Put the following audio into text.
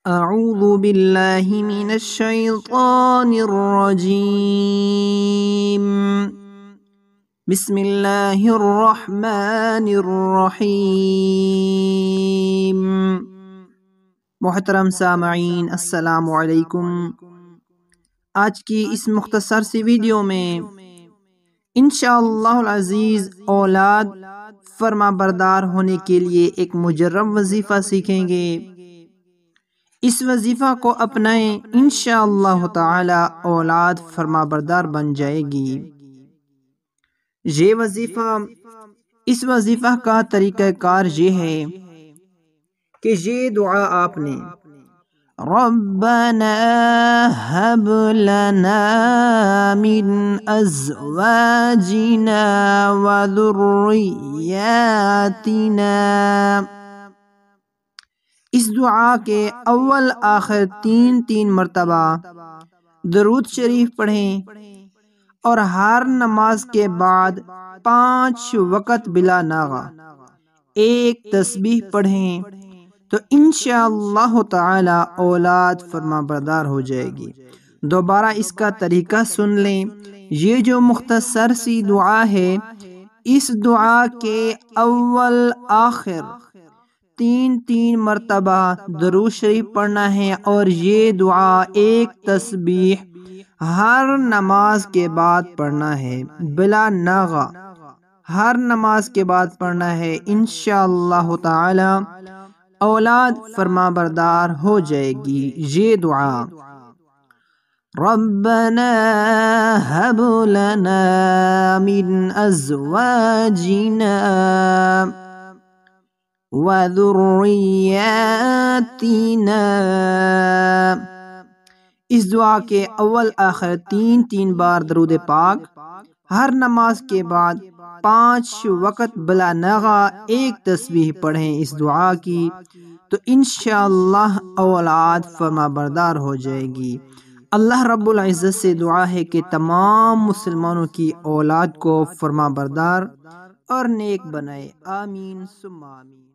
اعوذ باللہ من الشیطان الرجیم بسم اللہ الرحمن الرحیم۔ محترم سامعین، السلام علیکم۔ آج کی اس مختصر سی ویڈیو میں انشاءاللہ العزیز اولاد فرما بردار ہونے کے لیے ایک مجرب وظیفہ سیکھیں گے۔ اس وظیفہ کو اپنائیں، انشاءاللہ تعالی اولاد فرما بردار بن جائے گی۔ اس وظیفہ کا طریقہ کار یہ ہے کہ یہ دعا آپ نے ربنا هب لنا من ازواجنا وذریاتنا، اس دعا کے اول آخر تین مرتبہ درود شریف پڑھیں اور ہر نماز کے بعد 5 وقت بلا ناغہ ایک تسبیح پڑھیں تو انشاءاللہ تعالی اولاد فرما بردار ہو جائے گی۔ دوبارہ اس کا طریقہ سن لیں۔ یہ جو مختصر سی دعا ہے، اس دعا کے اول آخر 3 مرتبہ درود شریف پڑھنا ہے اور یہ دعا ایک تسبیح ہر نماز کے بعد پڑھنا ہے بلا ناغہ، ہر نماز کے بعد پڑھنا ہے۔ انشاءاللہ تعالی اولاد فرما بردار ہو جائے گی۔ یہ دعا ربنا هب لنا من ازواجنا وذریاتنا، اس دعا کے اول آخر 3 بار درود پاک، ہر نماز کے بعد 5 وقت بلا ناغہ ایک تسبیح پڑھیں اس دعا کی تو انشاءاللہ اولاد فرما بردار ہو جائے گی۔ اللہ رب العزت سے دعا ہے کہ تمام مسلمانوں کی اولاد کو فرما بردار اور نیک بنائے، آمین ثم آمین۔